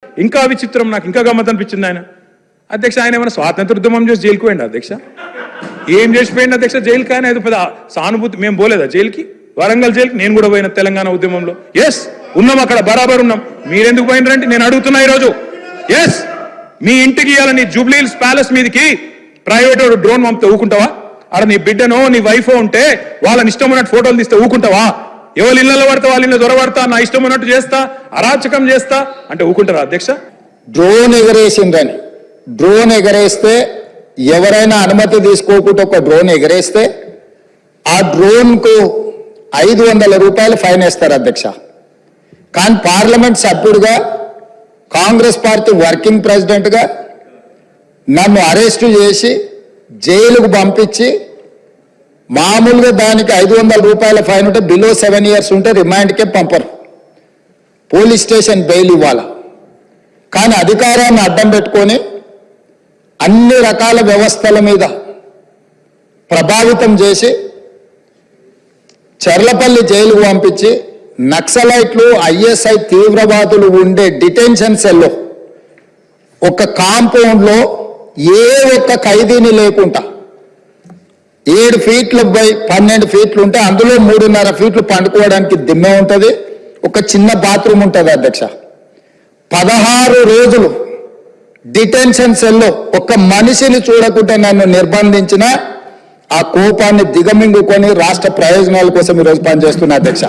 ఇంకా విచిత్రం, నాకు ఇంకా గమ్మత్ అనిపించింది ఆయన. అధ్యక్ష ఆయన ఏమైనా స్వాతంత్రోద్యమం చేసి జైలుకు పోయింది అధ్యక్ష? ఏం చేసిపోయింది అధ్యక్ష జైలుకి? ఆయన ఏదో పెద్ద సానుభూతి. మేము పోలేదా జైలుకి? వరంగల్ జైలుకి నేను కూడా పోయిన తెలంగాణ ఉద్యమంలో. ఎస్ ఉన్నాం, అక్కడ బరాబర్ ఉన్నాం. మీరెందుకు పోయినరంటే నేను అడుగుతున్నా ఈరోజు. ఎస్ మీ ఇంటికి ఇవ్వాలని జూబ్లీ హిల్స్ ప్యాలెస్ మీదకి ప్రైవేట్ డ్రోన్ పంపితే ఊకుంటావా? అక్కడ నీ బిడ్డనో నీ వైఫో ఉంటే వాళ్ళని ఇష్టం ఉన్నట్టు ఫోటోలు తీస్తే ఊకుంటావా? ఎవరి ఇళ్లలో పడతా వాళ్ళ ఇళ్ళ దొరబడతా, నా ఇష్టం ఉన్నట్టు చేస్తా, అరాచకం చేస్తా అంటే ఊకుంటారా అధ్యక్ష? డ్రోన్ ఎగరేసిందని, డ్రోన్ ఎగరేస్తే ఎవరైనా అనుమతి తీసుకోకుండా ఒక డ్రోన్ ఎగరేస్తే ఆ డ్రోన్కు 500 రూపాయలు ఫైన్ వేస్తారు అధ్యక్ష. కానీ పార్లమెంట్ సభ్యుడిగా, కాంగ్రెస్ పార్టీ వర్కింగ్ ప్రెసిడెంట్గా నన్ను అరెస్టు చేసి జైలుకు పంపించి మామూలుగా దానికి 500 రూపాయల ఫైన్ ఉంటే బిలో 7 years ఉంటే రిమాండ్కే పంపరు, పోలీస్ స్టేషన్ బెయిల్ ఇవ్వాలి. కానీ అధికారాన్ని అడ్డం పెట్టుకొని అన్ని రకాల వ్యవస్థల మీద ప్రభావితం చేసి చర్లపల్లి జైలుకు పంపించి నక్సలైట్లు, ఐఎస్ఐ తీవ్రవాదులు ఉండే డిటెన్షన్ సెల్లో ఒక కాంపౌండ్లో ఏ ఒక్క ఖైదీని లేకుండా 7 feet బై 12 feet ఉంటే అందులో 3.5 feet పండుకోవడానికి దిమ్మె ఉంటుంది, ఒక చిన్న బాత్రూమ్ ఉంటుంది అధ్యక్ష. 16 రోజులు డిటెన్షన్ సెల్లో ఒక్క మనిషిని చూడకుండా నన్ను నిర్బంధించిన ఆ కోపాన్ని దిగమింగుకొని రాష్ట్ర ప్రయోజనాల కోసం ఈరోజు పనిచేస్తున్నా అధ్యక్ష.